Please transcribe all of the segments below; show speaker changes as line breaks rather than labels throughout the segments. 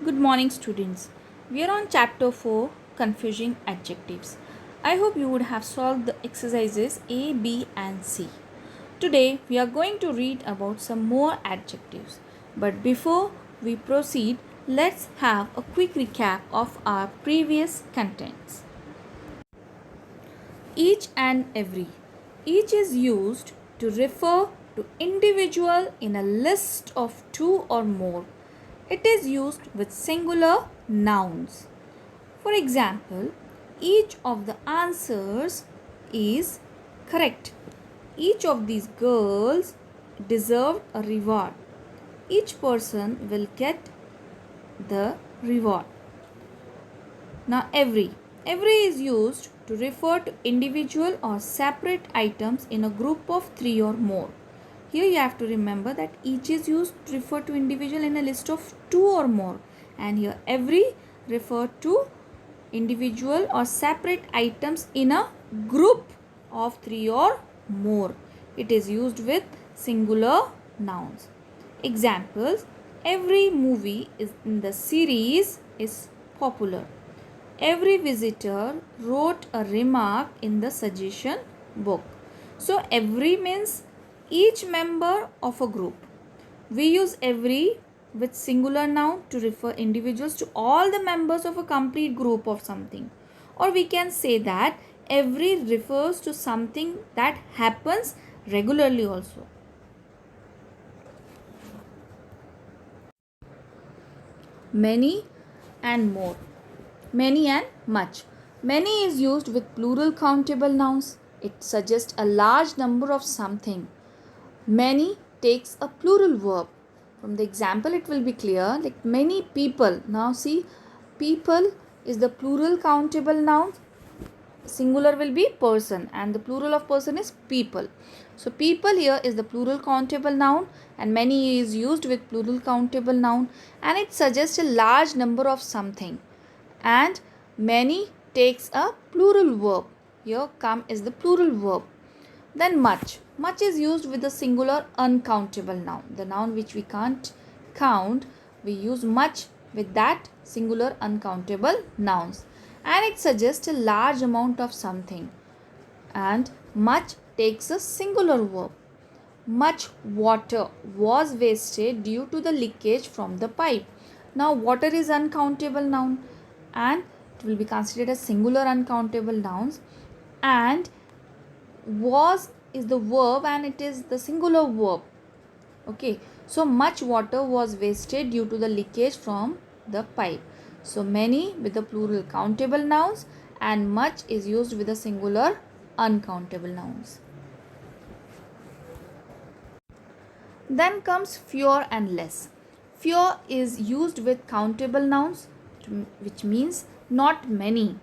Good morning, students. We are on chapter 4 Confusing Adjectives. I hope you would have solved the exercises A, B, and C. Today, we are going to read about some more adjectives. But before we proceed, let's have a quick recap of our previous contents. Each and every. Each is used to refer to individual in a list of two or more. It is used with singular nouns. For example, each of the answers is correct. Each of these girls deserved a reward. Each person will get the reward. Now, every is used to refer to individual or separate items in a group of three or more. Here you have to remember that each is used to refer to individual in a list of two or more, and here every refer to individual or separate items in a group of three or more. It is used with singular nouns. Examples: every movie in the series is popular. Every visitor wrote a remark in the suggestion book. So every means each member of a group. We use every with singular noun to refer individuals to all the members of a complete group of something. Or we can say that every refers to something that happens regularly also. Many and more. Many and much. Many is used with plural countable nouns. It suggests a large number of something. Many takes a plural verb. From the example, it will be clear like many people. Now, see, people is the plural countable noun. Singular will be person, and the plural of person is people. So, people here is the plural countable noun, and many is used with plural countable noun, and it suggests a large number of something. And many takes a plural verb. Here come is the plural verb. Then much. Much is used with the singular uncountable noun. The noun which we can't count, we use much with that singular uncountable nouns. And it suggests a large amount of something. And much takes a singular verb. Much water was wasted due to the leakage from the pipe. Now, water is uncountable noun and it will be considered as singular uncountable nouns, and was is the verb and it is the singular verb. Okay, so much water was wasted due to the leakage from the pipe. So many with the plural countable nouns and much is used with the singular uncountable nouns. Then comes fewer and less. Fewer is used with countable nouns, which means not many.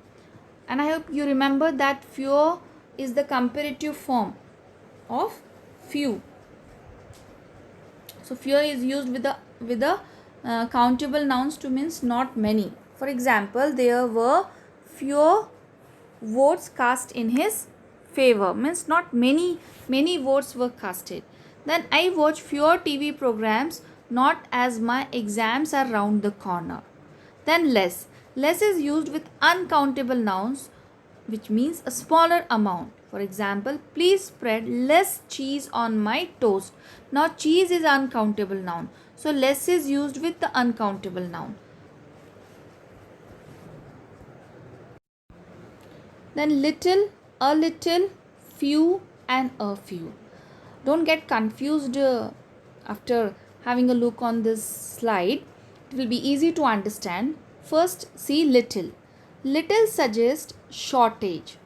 And I hope you remember that fewer is the comparative form of few. So fewer is used with the countable nouns to means not many. For example, there were fewer votes cast in his favor, means not many votes were casted. Then I watch fewer TV programs, not as my exams are round the corner. Then less. Less is used with uncountable nouns, which means a smaller amount. For example, please spread less cheese on my toast. Now cheese is uncountable noun. So less is used with the uncountable noun. Then little, a little, few and a few. Don't get confused after having a look on this slide. It will be easy to understand. First, see little. Little suggests shortage.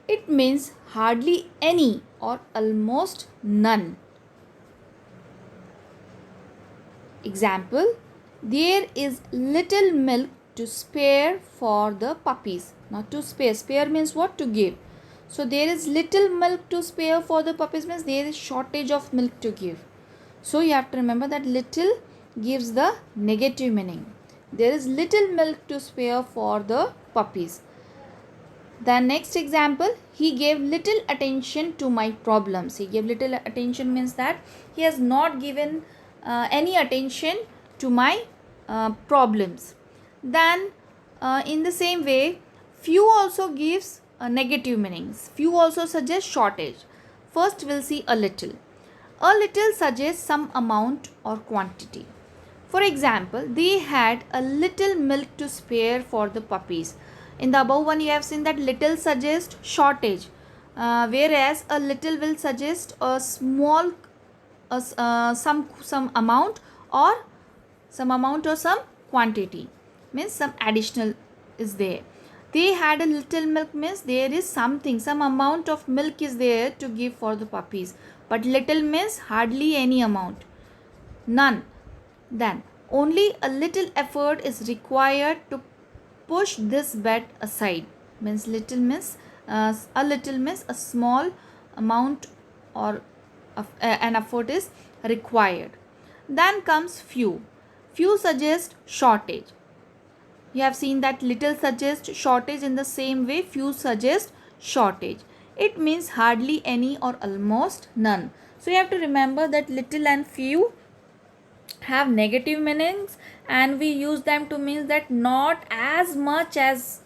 It means hardly any or almost none. Example, there is little milk to spare for the puppies. Now to spare, spare means what? To give. So there is little milk to spare for the puppies means there is shortage of milk to give. So you have to remember that little gives the negative meaning. There is little milk to spare for the puppies. The next example, he gave little attention to my problems. He gave little attention means that he has not given any attention to my problems. Then in the same way, few also gives negative meanings. Few also suggests shortage. First we'll see a little. A little suggests some amount or quantity. For example, they had a little milk to spare for the puppies. In the above one, you have seen that little suggests shortage, whereas a little will suggest a small, some amount or some quantity, means some additional is there. They had a little milk means there is something, some amount of milk is there to give for the puppies, but little means hardly any amount, none. Then only a little effort is required to push this bed aside, means little means a little means a small amount or an effort is required. Then comes few. Few suggest shortage. You have seen that little suggests shortage, in the same way few suggest shortage. It means hardly any or almost none. So you have to remember that little and few have negative meanings, and we use them to mean that not as much as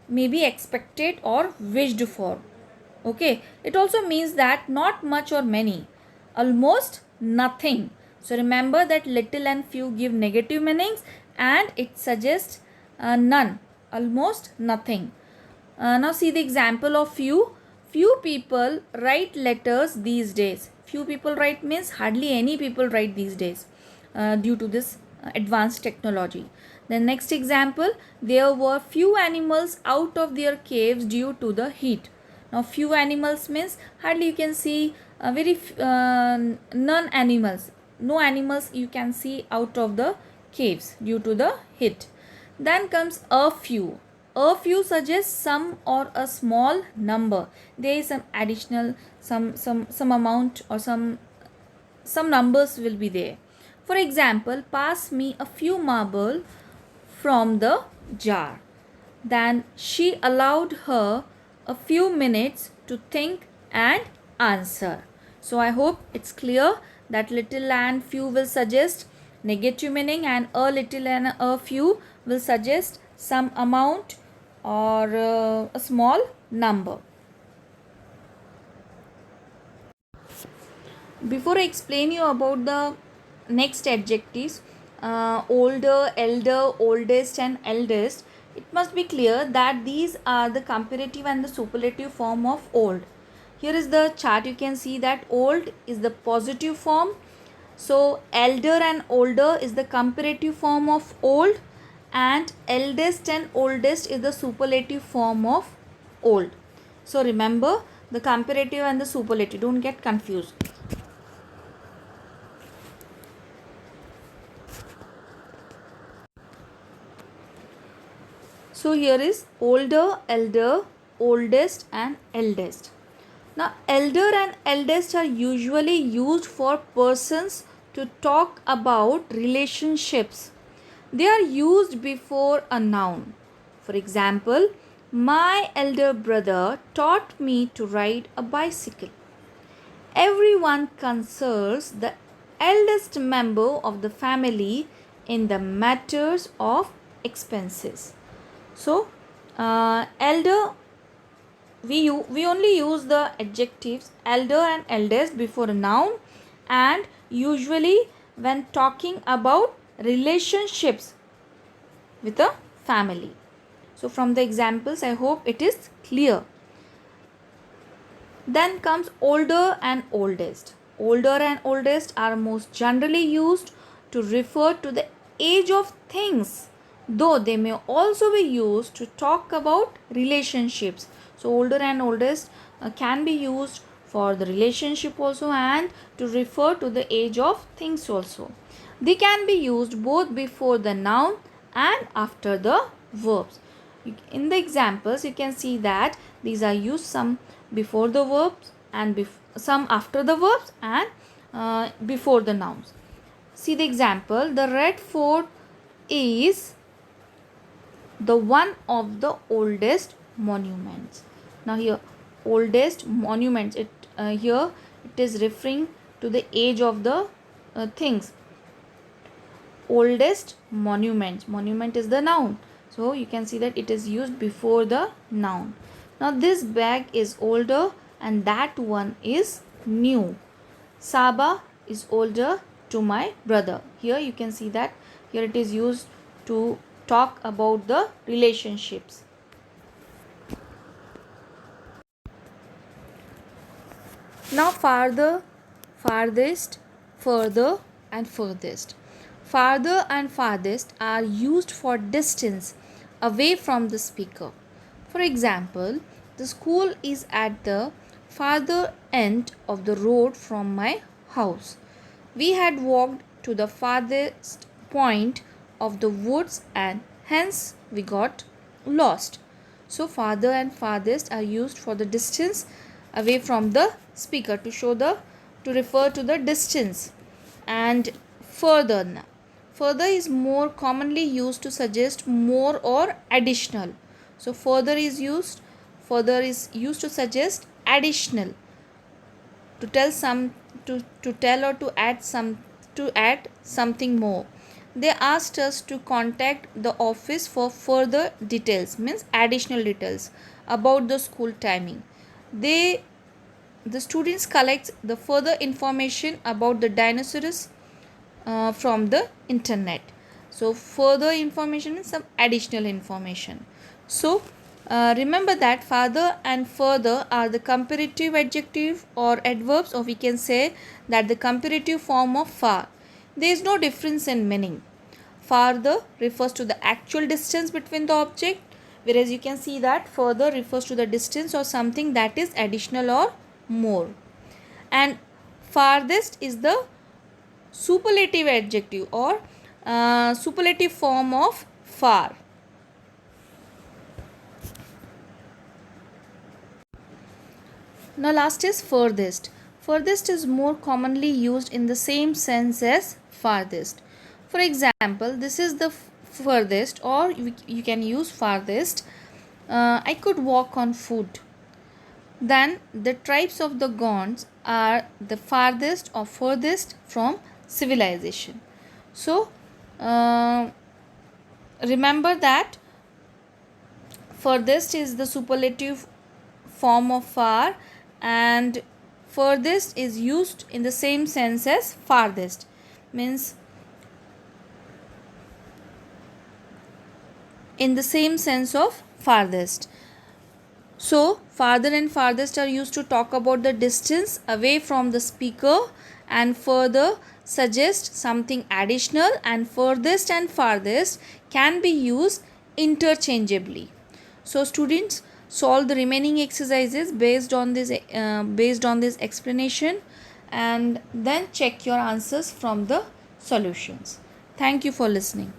may be expected or wished for. Okay, it also means that not much or many, almost nothing. So remember that little and few give negative meanings, and it suggests none, almost nothing. Now see the example of few. Few people write letters these days. Few people write means hardly any people write these days due to this advanced technology. The next example, there were few animals out of their caves due to the heat. Now few animals means hardly you can see none animals. No animals you can see out of the caves due to the heat. Then comes a few. A few suggests some or a small number. There is some additional, some amount or some numbers will be there. For example, pass me a few marble from the jar. Then she allowed her a few minutes to think and answer. So I hope it's clear that little and few will suggest negative meaning, and a little and a few will suggest some amount or a small number. Before I explain you about the next adjectives, older, elder, oldest and eldest, it must be clear that these are the comparative and the superlative form of old. Here is the chart. You can see that old is the positive form. So elder and older is the comparative form of old, and eldest and oldest is the superlative form of old. So remember the comparative and the superlative, don't get confused. So here is older, elder, oldest and eldest. Now elder and eldest are usually used for persons to talk about relationships. They are used before a noun. For example, my elder brother taught me to ride a bicycle. Everyone consults the eldest member of the family in the matters of expenses. So, elder, we only use the adjectives elder and eldest before a noun, and usually when talking about relationships with a family. So, from the examples, I hope it is clear. Then comes older and oldest. Older and oldest are most generally used to refer to the age of things, though they may also be used to talk about relationships. So older and oldest can be used for the relationship also and to refer to the age of things also. They can be used both before the noun and after the verbs. In the examples you can see that these are used some before the verbs and some after the verbs and before the nouns. See the example, the Red Fort is the one of the oldest monuments. Now here oldest monuments, it here it is referring to the age of the things. oldest monument. Monument is the noun. So you can see that it is used before the noun. Now this bag is older and that one is new. Saba is older to my brother. Here you can see that here it is used to talk about the relationships. Now farther, farthest, further and furthest. Farther and farthest are used for distance away from the speaker. For example, the school is at the farther end of the road from my house. We had walked to the farthest point of the woods and hence we got lost. So farther and farthest are used for the distance away from the speaker to refer to the distance. And further now. Further is more commonly used to suggest more or additional. So further is used to suggest additional, to tell or to add something more. They asked us to contact the office for further details, means additional details about the school timing. The students collect the further information about the dinosaurs from the internet. So further information means some additional information. So remember that farther and further are the comparative adjective or adverbs, or we can say that the comparative form of far. There is no difference in meaning. Farther refers to the actual distance between the object, whereas you can see that further refers to the distance or something that is additional or more. And farthest is the superlative adjective or superlative form of far. Now last is furthest. Furthest is more commonly used in the same sense as farthest. For example, this is the furthest, or you can use farthest. I could walk on foot. Then the tribes of the Gonds are the farthest or furthest from civilization. So remember that furthest is the superlative form of far, and furthest is used in the same sense as farthest, means in the same sense of farthest. So farther and farthest are used to talk about the distance away from the speaker, and further suggest something additional, and furthest and farthest can be used interchangeably. So students, solve the remaining exercises based on this explanation, and then check your answers from the solutions. Thank you for listening.